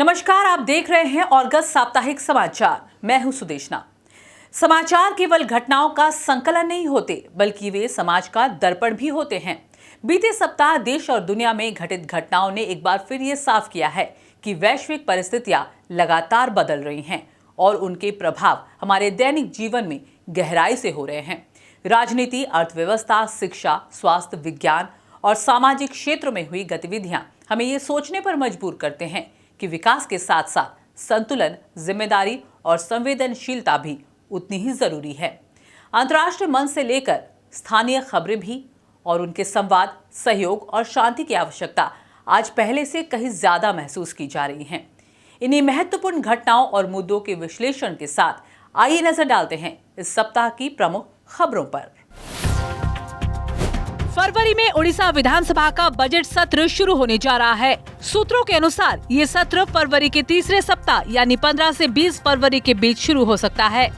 नमस्कार, आप देख रहे हैं ऑर्गस साप्ताहिक समाचार। मैं हूं सुदेशना। समाचार केवल घटनाओं का संकलन नहीं होते, बल्कि वे समाज का दर्पण भी होते हैं। बीते सप्ताह देश और दुनिया में घटित घटनाओं ने एक बार फिर ये साफ किया है कि वैश्विक परिस्थितियां लगातार बदल रही हैं और उनके प्रभाव हमारे दैनिक जीवन में गहराई से हो रहे हैं। राजनीति, अर्थव्यवस्था, शिक्षा, स्वास्थ्य, विज्ञान और सामाजिक क्षेत्रों में हुई गतिविधियां हमें ये सोचने पर मजबूर करते हैं कि विकास के साथ साथ संतुलन, जिम्मेदारी और संवेदनशीलता भी उतनी ही जरूरी है। अंतर्राष्ट्रीय मंच से लेकर स्थानीय खबरें भी और उनके संवाद, सहयोग और शांति की आवश्यकता आज पहले से कहीं ज्यादा महसूस की जा रही है। इन्हीं महत्वपूर्ण घटनाओं और मुद्दों के विश्लेषण के साथ आइए नजर डालते हैं इस सप्ताह की प्रमुख खबरों पर। फरवरी में उड़ीसा विधानसभा का बजट सत्र शुरू होने जा रहा है। सूत्रों के अनुसार ये सत्र फरवरी के तीसरे सप्ताह यानी 15 से 20 फरवरी के बीच शुरू हो सकता है।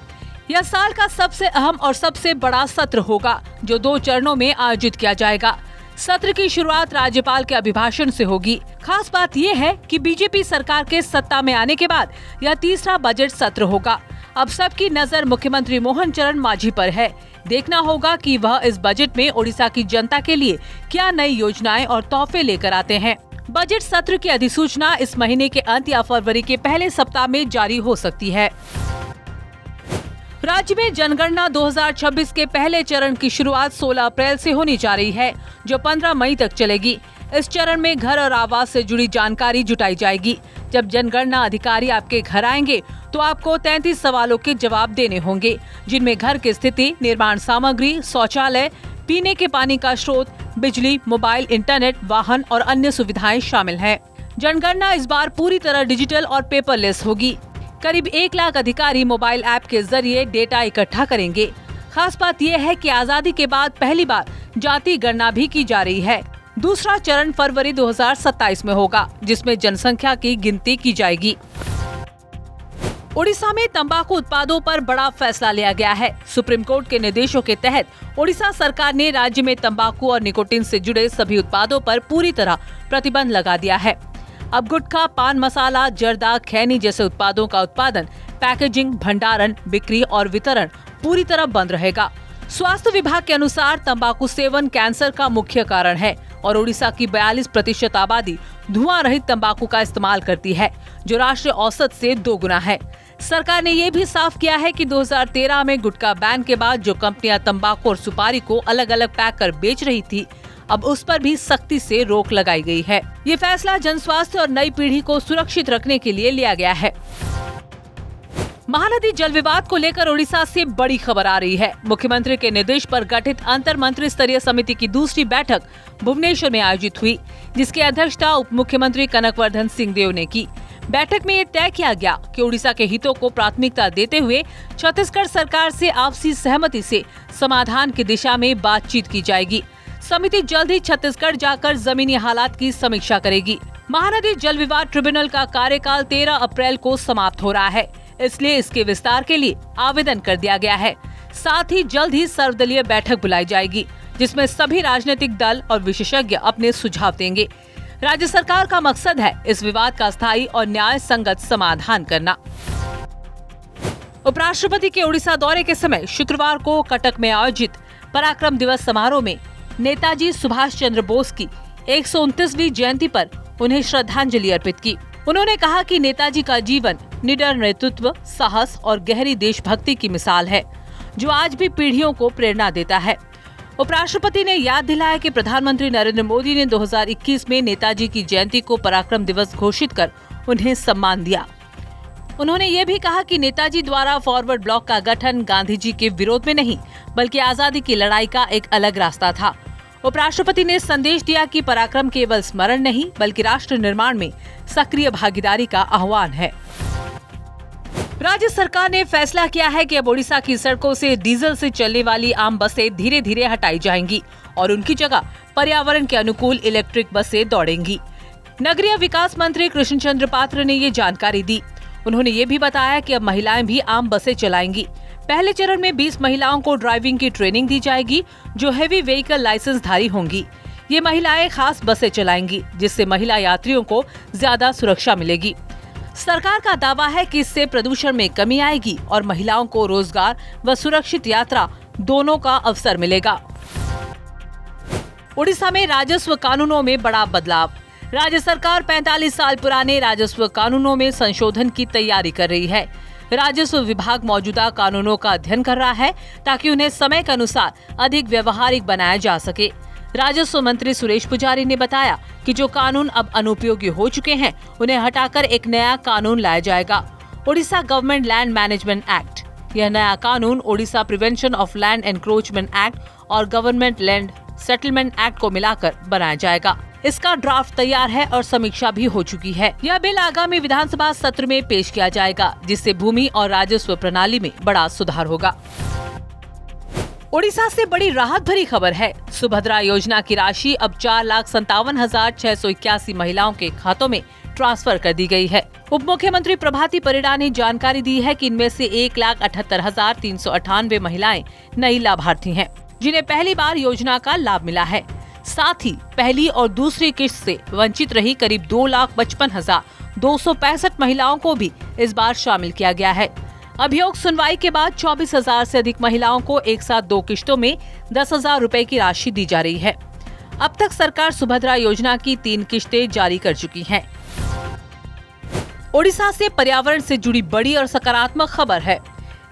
यह साल का सबसे अहम और सबसे बड़ा सत्र होगा, जो 2 चरणों में आयोजित किया जाएगा। सत्र की शुरुआत राज्यपाल के अभिभाषण से होगी। खास बात यह है कि बीजेपी सरकार के सत्ता में आने के बाद यह तीसरा बजट सत्र होगा। अब सबकी नजर मुख्यमंत्री मोहन चरण मांझी पर है। देखना होगा कि वह इस बजट में उड़ीसा की जनता के लिए क्या नई योजनाएं और तोहफे लेकर आते हैं। बजट सत्र की अधिसूचना इस महीने के अंत या फरवरी के पहले सप्ताह में जारी हो सकती है। राज्य में जनगणना 2026 के पहले चरण की शुरुआत 16 अप्रैल से होनी जा रही है, जो 15 मई तक चलेगी। इस चरण में घर और आवास से जुड़ी जानकारी जुटाई जाएगी। जब जनगणना अधिकारी आपके घर आएंगे तो आपको 33 सवालों के जवाब देने होंगे, जिनमें घर की स्थिति, निर्माण सामग्री, शौचालय, पीने के पानी का स्रोत, बिजली, मोबाइल, इंटरनेट, वाहन और अन्य सुविधाएं शामिल हैं। जनगणना इस बार पूरी तरह डिजिटल और पेपरलेस होगी। करीब 1 लाख अधिकारी मोबाइल ऐप के जरिए डेटा इकट्ठा करेंगे। खास बात यह है कि आजादी के बाद पहली बार जाति गणना भी की जा रही है। दूसरा चरण फरवरी 2027 में होगा, जिसमें जनसंख्या की गिनती की जाएगी। उड़ीसा में तंबाकू उत्पादों पर बड़ा फैसला लिया गया है। सुप्रीम कोर्ट के निर्देशों के तहत उड़ीसा सरकार ने राज्य में तंबाकू और निकोटीन से जुड़े सभी उत्पादों पर पूरी तरह प्रतिबंध लगा दिया है। अब गुटखा, पान मसाला, जर्दा, खैनी जैसे उत्पादों का उत्पादन, पैकेजिंग, भंडारण, बिक्री और वितरण पूरी तरह बंद रहेगा। स्वास्थ्य विभाग के अनुसार तंबाकू सेवन कैंसर का मुख्य कारण है और उड़ीसा की 42% आबादी धुआं रहित तंबाकू का इस्तेमाल करती है, जो राष्ट्रीय औसत से 2 गुना है। सरकार ने ये भी साफ किया है कि 2013 में गुटखा बैन के बाद जो कंपनियां तंबाकू और सुपारी को अलग अलग पैक कर बेच रही थी, अब उस पर भी सख्ती से रोक लगाई गई है। ये फैसला जन स्वास्थ्य और नई पीढ़ी को सुरक्षित रखने के लिए लिया गया है। महानदी जल विवाद को लेकर उड़ीसा से बड़ी खबर आ रही है। मुख्यमंत्री के निर्देश पर गठित अंतर मंत्री स्तरीय समिति की दूसरी बैठक भुवनेश्वर में आयोजित हुई, जिसकी अध्यक्षता उप मुख्यमंत्री कनकवर्धन सिंहदेव ने की। बैठक में ये तय किया गया कि उड़ीसा के हितों को प्राथमिकता देते हुए छत्तीसगढ़ सरकार से आपसी सहमति से समाधान की दिशा में बातचीत की जाएगी। समिति जल्द ही छत्तीसगढ़ जाकर जमीनी हालात की समीक्षा करेगी। महानदी जल विवाद ट्रिब्यूनल का कार्यकाल 13 अप्रैल को समाप्त हो रहा है, इसलिए इसके विस्तार के लिए आवेदन कर दिया गया है। साथ ही जल्द ही सर्वदलीय बैठक बुलाई जाएगी, जिसमें सभी राजनीतिक दल और विशेषज्ञ अपने सुझाव देंगे। राज्य सरकार का मकसद है इस विवाद का स्थायी और न्याय संगत समाधान करना। उपराष्ट्रपति के उड़ीसा दौरे के समय शुक्रवार को कटक में आयोजित पराक्रम दिवस समारोह में नेताजी सुभाष चंद्र बोस की 129वीं जयंती पर उन्हें श्रद्धांजलि अर्पित की। उन्होंने कहा कि नेताजी का जीवन निडर नेतृत्व, साहस और गहरी देशभक्ति की मिसाल है, जो आज भी पीढ़ियों को प्रेरणा देता है। उपराष्ट्रपति ने याद दिलाया कि प्रधानमंत्री नरेंद्र मोदी ने 2021 में नेताजी की जयंती को पराक्रम दिवस घोषित कर उन्हें सम्मान दिया। उन्होंने ये भी कहा कि नेताजी द्वारा फॉरवर्ड ब्लॉक का गठन गांधी जी के विरोध में नहीं, बल्कि आजादी की लड़ाई का एक अलग रास्ता था। उपराष्ट्रपति ने संदेश दिया कि पराक्रम केवल स्मरण नहीं, बल्कि राष्ट्र निर्माण में सक्रिय भागीदारी का आह्वान है। राज्य सरकार ने फैसला किया है कि अब उड़ीसा की सड़कों से डीजल से चलने वाली आम बसें धीरे धीरे हटाई जाएंगी और उनकी जगह पर्यावरण के अनुकूल इलेक्ट्रिक बसें दौड़ेंगी। नगरीय विकास मंत्री कृष्णचंद्र पात्र ने ये जानकारी दी। उन्होंने ये भी बताया कि अब महिलाएं भी आम बसें चलाएंगी। पहले चरण में 20 महिलाओं को ड्राइविंग की ट्रेनिंग दी जाएगी, जो हेवी व्हीकल लाइसेंस धारी होंगी। ये महिलाएं खास बसें चलाएंगी, जिससे महिला यात्रियों को ज्यादा सुरक्षा मिलेगी। सरकार का दावा है कि इससे प्रदूषण में कमी आएगी और महिलाओं को रोजगार व सुरक्षित यात्रा दोनों का अवसर मिलेगा। उड़ीसा में राजस्व कानूनों में बड़ा बदलाव। राज्य सरकार 45 साल पुराने राजस्व कानूनों में संशोधन की तैयारी कर रही है। राजस्व विभाग मौजूदा कानूनों का अध्ययन कर रहा है ताकि उन्हें समय के अनुसार अधिक व्यवहारिक बनाया जा सके। राजस्व मंत्री सुरेश पुजारी ने बताया कि जो कानून अब अनुपयोगी हो चुके हैं उन्हें हटाकर एक नया कानून लाया जाएगा, Odisha government land management act. यह नया कानून Odisha prevention of land encroachment act और गवर्नमेंट लैंड सेटलमेंट एक्ट को मिलाकर बनाया जाएगा। इसका ड्राफ्ट तैयार है और समीक्षा भी हो चुकी है। यह बिल आगामी विधानसभा सत्र में पेश किया जाएगा, जिससे भूमि और राजस्व प्रणाली में बड़ा सुधार होगा। ओडिशा से बड़ी राहत भरी खबर है। सुभद्रा योजना की राशि अब 4,57,681 महिलाओं के खातों में ट्रांसफर कर दी गई है। उप मुख्यमंत्री प्रभाती परिडा ने जानकारी दी है कि इनमें से 1,78,398 महिलाएं नई लाभार्थी हैं, जिन्हें पहली बार योजना का लाभ मिला है। साथ ही पहली और दूसरी किश्त से वंचित रही करीब 2,55,265 महिलाओं को भी इस बार शामिल किया गया है। अभियोग सुनवाई के बाद 24,000 से अधिक महिलाओं को एक साथ 2 किश्तों में 10,000 रुपए की राशि दी जा रही है। अब तक सरकार सुभद्रा योजना की 3 किश्तें जारी कर चुकी है। ओडिशा से पर्यावरण से जुड़ी बड़ी और सकारात्मक खबर है।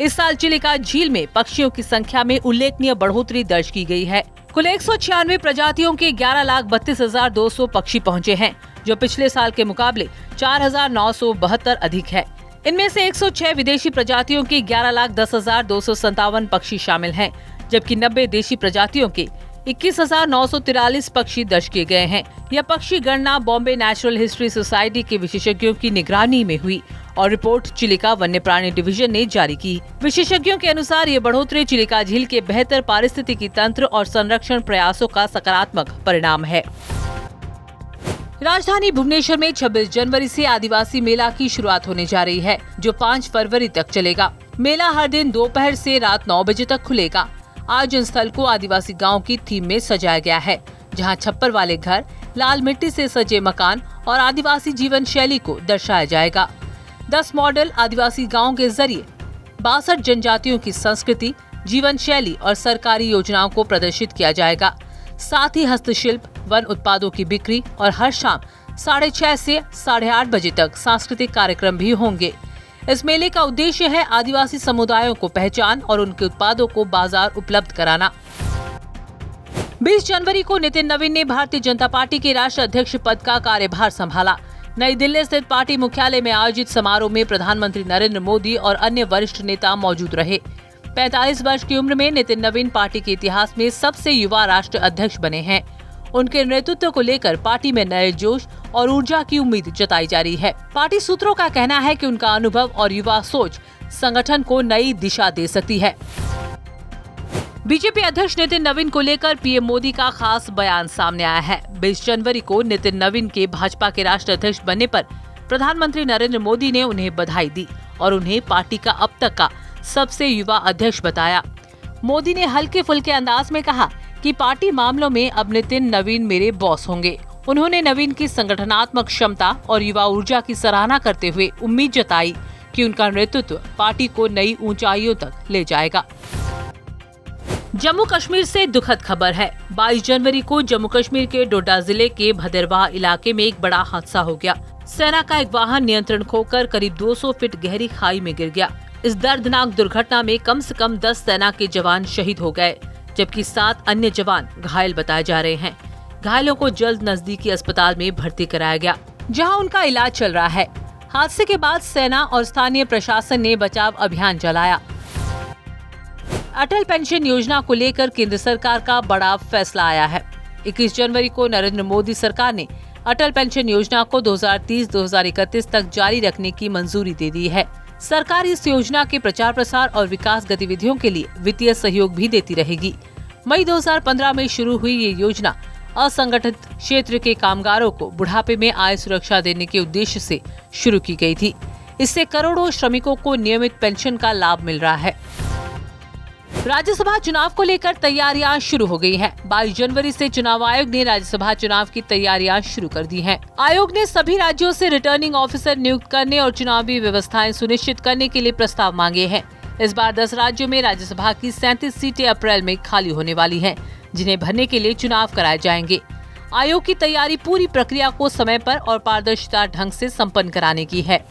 इस साल चिलिका झील में पक्षियों की संख्या में उल्लेखनीय बढ़ोतरी दर्ज की गई है। कुल 196 प्रजातियों के 11,32,200 पक्षी पहुंचे हैं, जो पिछले साल के मुकाबले 4,972 अधिक है। इनमें से 106 विदेशी प्रजातियों के 11,10,257 पक्षी शामिल हैं, जबकि 90 देशी प्रजातियों के 21,943 पक्षी दर्ज किए गए हैं। यह पक्षी गणना बॉम्बे नेचुरल हिस्ट्री सोसाइटी के विशेषज्ञों की निगरानी में हुई और रिपोर्ट चिलिका वन्य प्राणी डिवीजन ने जारी की। विशेषज्ञों के अनुसार ये बढ़ोतरी चिलिका झील के बेहतर पारिस्थितिकी तंत्र और संरक्षण प्रयासों का सकारात्मक परिणाम है। राजधानी भुवनेश्वर में 26 जनवरी से आदिवासी मेला की शुरुआत होने जा रही है, जो 5 फरवरी तक चलेगा। मेला हर दिन दोपहर से रात 9 बजे तक खुलेगा। आयोजन स्थल को आदिवासी गांव की थीम में सजाया गया है, जहां छप्पर वाले घर, लाल मिट्टी से सजे मकान और आदिवासी जीवन शैली को दर्शाया जाएगा। 10 मॉडल आदिवासी गांव के जरिए 62 जनजातियों की संस्कृति, जीवन शैली और सरकारी योजनाओं को प्रदर्शित किया जाएगा। साथ ही हस्तशिल्प, वन उत्पादों की बिक्री और हर शाम 6:30 से 8:30 बजे तक सांस्कृतिक कार्यक्रम भी होंगे। इस मेले का उद्देश्य है आदिवासी समुदायों को पहचान और उनके उत्पादों को बाजार उपलब्ध कराना। 20 जनवरी को नितिन नवीन ने भारतीय जनता पार्टी के राष्ट्रीय अध्यक्ष पद का कार्यभार संभाला। नई दिल्ली स्थित पार्टी मुख्यालय में आयोजित समारोह में प्रधानमंत्री नरेंद्र मोदी और अन्य वरिष्ठ नेता मौजूद रहे। 45 वर्ष की उम्र में नितिन नवीन पार्टी के इतिहास में सबसे युवा राष्ट्रीय अध्यक्ष बने हैं। उनके नेतृत्व को लेकर पार्टी में नए जोश और ऊर्जा की उम्मीद जताई जा रही है। पार्टी सूत्रों का कहना है कि उनका अनुभव और युवा सोच संगठन को नई दिशा दे सकती है। बीजेपी अध्यक्ष नितिन नवीन को लेकर पीएम मोदी का खास बयान सामने आया है। 20 जनवरी को नितिन नवीन के भाजपा के राष्ट्रीय अध्यक्ष बनने पर प्रधानमंत्री नरेंद्र मोदी ने उन्हें बधाई दी और उन्हें पार्टी का अब तक का सबसे युवा अध्यक्ष बताया। मोदी ने हल्के फुल्के अंदाज में कहा कि पार्टी मामलों में अब नितिन नवीन मेरे बॉस होंगे। उन्होंने नवीन की संगठनात्मक क्षमता और युवा ऊर्जा की सराहना करते हुए उम्मीद जताई कि उनका नेतृत्व पार्टी को नई ऊंचाइयों तक ले जाएगा। जम्मू कश्मीर से दुखद खबर है। 22 जनवरी को जम्मू कश्मीर के डोडा जिले के भदरवाह इलाके में एक बड़ा हादसा हो गया। सेना का एक वाहन नियंत्रण खोकर करीब 200 फीट गहरी खाई में गिर गया। इस दर्दनाक दुर्घटना में कम से कम 10 सेना के जवान शहीद हो गए, जबकि 7 अन्य जवान घायल बताए जा रहे हैं। घायलों को जल्द नजदीकी अस्पताल में भर्ती कराया गया, जहां उनका इलाज चल रहा है। हादसे के बाद सेना और स्थानीय प्रशासन ने बचाव अभियान चलाया। अटल पेंशन योजना को लेकर केंद्र सरकार का बड़ा फैसला आया है। 21 जनवरी को नरेंद्र मोदी सरकार ने अटल पेंशन योजना को 2030-2031 तक जारी रखने की मंजूरी दे दी है। सरकार इस योजना के प्रचार प्रसार और विकास गतिविधियों के लिए वित्तीय सहयोग भी देती रहेगी। मई 2015 में शुरू हुई ये योजना असंगठित क्षेत्र के कामगारों को बुढ़ापे में आय सुरक्षा देने के उद्देश्य से शुरू की गई थी। इससे करोड़ों श्रमिकों को नियमित पेंशन का लाभ मिल रहा है। राज्यसभा चुनाव को लेकर तैयारियां शुरू हो गई हैं। 22 जनवरी से चुनाव आयोग ने राज्यसभा चुनाव की तैयारियां शुरू कर दी हैं। आयोग ने सभी राज्यों से रिटर्निंग ऑफिसर नियुक्त करने और चुनावी व्यवस्थाएं सुनिश्चित करने के लिए प्रस्ताव मांगे हैं। इस बार 10 राज्यों में राज्यसभा की 37 सीटें अप्रैल में खाली होने वाली हैं, जिन्हें भरने के लिए चुनाव कराए जाएंगे। आयोग की तैयारी पूरी प्रक्रिया को समय पर और पारदर्शिता ढंग से संपन्न कराने की है।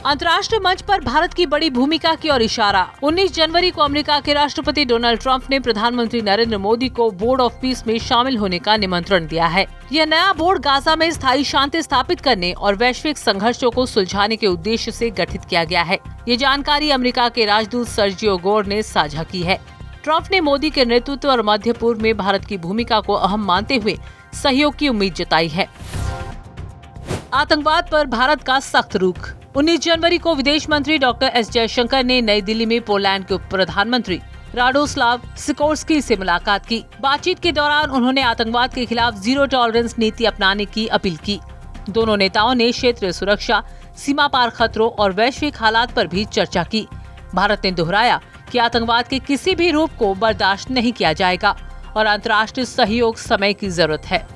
अंतर्राष्ट्रीय मंच पर भारत की बड़ी भूमिका की ओर इशारा। 19 जनवरी को अमेरिका के राष्ट्रपति डोनाल्ड ट्रंप ने प्रधानमंत्री नरेंद्र मोदी को बोर्ड ऑफ पीस में शामिल होने का निमंत्रण दिया है। यह नया बोर्ड गाजा में स्थायी शांति स्थापित करने और वैश्विक संघर्षों को सुलझाने के उद्देश्य से गठित किया गया है। ये जानकारी अमेरिका के राजदूत सर्जियो गोर ने साझा की है। ट्रंप ने मोदी के नेतृत्व और मध्य पूर्व में भारत की भूमिका को अहम मानते हुए सहयोग की उम्मीद जताई है। आतंकवाद पर भारत का सख्त रुख। 19 जनवरी को विदेश मंत्री डॉक्टर एस जयशंकर ने नई दिल्ली में पोलैंड के उप प्रधानमंत्री राडोस्लाव सिकोर्स्की से मुलाकात की। बातचीत के दौरान उन्होंने आतंकवाद के खिलाफ जीरो टॉलरेंस नीति अपनाने की अपील की। दोनों नेताओं ने क्षेत्रीय सुरक्षा, सीमा पार खतरों और वैश्विक हालात पर भी चर्चा की। भारत ने दोहराया कि आतंकवाद के किसी भी रूप को बर्दाश्त नहीं किया जाएगा और अंतर्राष्ट्रीय सहयोग समय की जरूरत है।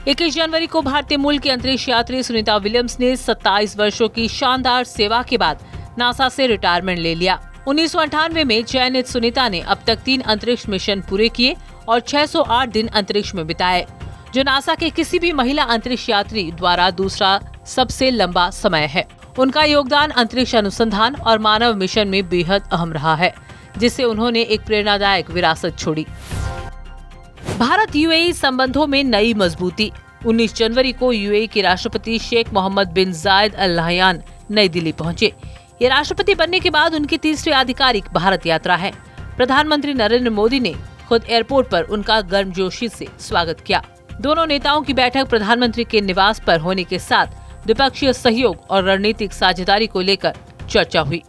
21 जनवरी को भारतीय मूल की अंतरिक्ष यात्री सुनीता विलियम्स ने 27 वर्षों की शानदार सेवा के बाद नासा से रिटायरमेंट ले लिया। 1998 में चयनित सुनीता ने अब तक 3 अंतरिक्ष मिशन पूरे किए और 608 दिन अंतरिक्ष में बिताए, जो नासा के किसी भी महिला अंतरिक्ष यात्री द्वारा दूसरा सबसे लंबा समय है। उनका योगदान अंतरिक्ष अनुसंधान और मानव मिशन में बेहद अहम रहा है, जिससे उन्होंने एक प्रेरणादायक विरासत छोड़ी। भारत यूएई संबंधों में नई मजबूती। 19 जनवरी को यूएई के राष्ट्रपति शेख मोहम्मद बिन जायद अल नहयान नई दिल्ली पहुंचे। ये राष्ट्रपति बनने के बाद उनकी तीसरी आधिकारिक भारत यात्रा है। प्रधानमंत्री नरेंद्र मोदी ने खुद एयरपोर्ट पर उनका गर्मजोशी से स्वागत किया। दोनों नेताओं की बैठक प्रधानमंत्री के निवास पर होने के साथ द्विपक्षीय सहयोग और रणनीतिक साझेदारी को लेकर चर्चा हुई।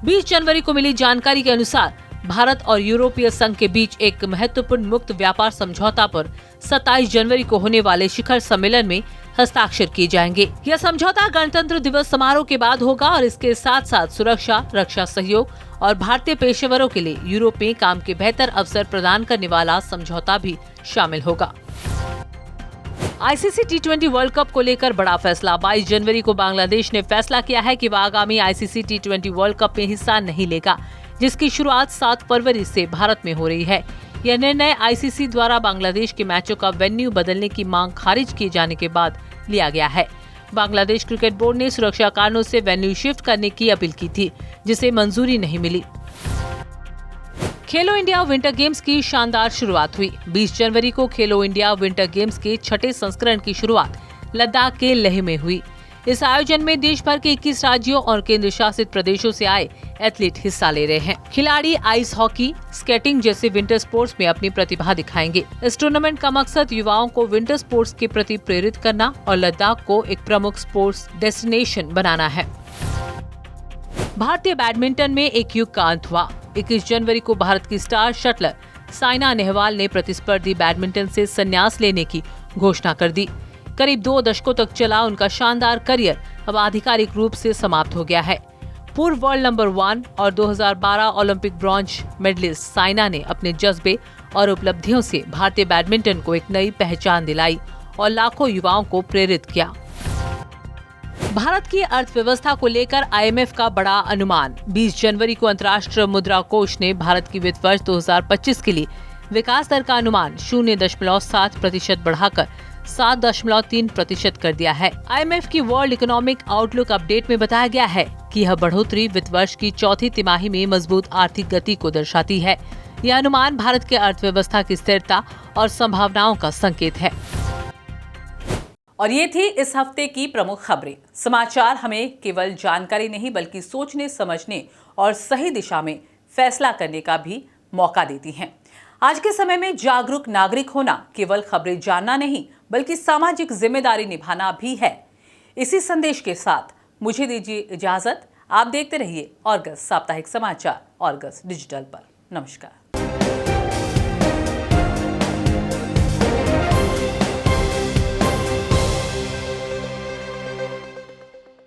20 जनवरी को मिली जानकारी के अनुसार भारत और यूरोपीय संघ के बीच एक महत्वपूर्ण मुक्त व्यापार समझौता पर 27 जनवरी को होने वाले शिखर सम्मेलन में हस्ताक्षर किए जाएंगे। यह समझौता गणतंत्र दिवस समारोह के बाद होगा और इसके साथ साथ सुरक्षा, रक्षा सहयोग और भारतीय पेशेवरों के लिए यूरोप में काम के बेहतर अवसर प्रदान करने वाला समझौता भी शामिल होगा। आईसीसी टी20 वर्ल्ड कप को लेकर बड़ा फैसला। 22 जनवरी को बांग्लादेश ने फैसला किया है कि वह आगामी आईसीसी टी20 वर्ल्ड कप में हिस्सा नहीं लेगा, जिसकी शुरुआत 7 फरवरी से भारत में हो रही है। यह निर्णय आईसीसी द्वारा बांग्लादेश के मैचों का वेन्यू बदलने की मांग खारिज किए जाने के बाद लिया गया है। बांग्लादेश क्रिकेट बोर्ड ने सुरक्षा कारणों से वेन्यू शिफ्ट करने की अपील की थी, जिसे मंजूरी नहीं मिली। खेलो इंडिया विंटर गेम्स की शानदार शुरुआत हुई। 20 जनवरी को खेलो इंडिया विंटर गेम्स के 6ठे संस्करण की शुरुआत लद्दाख के लेह में हुई। इस आयोजन में देश भर के 21 राज्यों और केंद्र शासित प्रदेशों से आए एथलीट हिस्सा ले रहे हैं। खिलाड़ी आइस हॉकी, स्केटिंग जैसे विंटर स्पोर्ट्स में अपनी प्रतिभा दिखाएंगे। इस टूर्नामेंट का मकसद युवाओं को विंटर स्पोर्ट्स के प्रति प्रेरित करना और लद्दाख को एक प्रमुख स्पोर्ट्स डेस्टिनेशन बनाना है। भारतीय बैडमिंटन में एक युग का अंत हुआ। 21 जनवरी को भारत की स्टार शटलर साइना नेहवाल ने प्रतिस्पर्धी बैडमिंटन से संन्यास लेने की घोषणा कर दी। करीब 2 दशकों तक चला उनका शानदार करियर अब आधिकारिक रूप से समाप्त हो गया है। पूर्व वर्ल्ड नंबर 1 और 2012 ओलंपिक ब्रॉन्ज मेडलिस्ट साइना ने अपने जज्बे और उपलब्धियों से भारतीय बैडमिंटन को एक नई पहचान दिलाई और लाखों युवाओं को प्रेरित किया। भारत की अर्थव्यवस्था को लेकर आईएमएफ का बड़ा अनुमान। 20 जनवरी को अंतर्राष्ट्रीय मुद्रा कोष ने भारत की वित्त वर्ष 2025 के लिए विकास दर का अनुमान 0.7% बढ़ाकर 7.3% कर दिया है। आईएमएफ की वर्ल्ड इकोनॉमिक आउटलुक अपडेट में बताया गया है कि यह बढ़ोतरी वित्त वर्ष की चौथी तिमाही में मजबूत आर्थिक गति को दर्शाती है। यह अनुमान भारत के अर्थव्यवस्था की स्थिरता और संभावनाओं का संकेत है। और ये थी इस हफ्ते की प्रमुख खबरें। समाचार हमें केवल जानकारी नहीं बल्कि सोचने, समझने और सही दिशा में फैसला करने का भी मौका देती हैं। आज के समय में जागरूक नागरिक होना केवल खबरें जानना नहीं बल्कि सामाजिक जिम्मेदारी निभाना भी है। इसी संदेश के साथ मुझे दीजिए इजाजत। आप देखते रहिए ऑर्गस साप्ताहिक समाचार ऑर्गस डिजिटल पर। नमस्कार।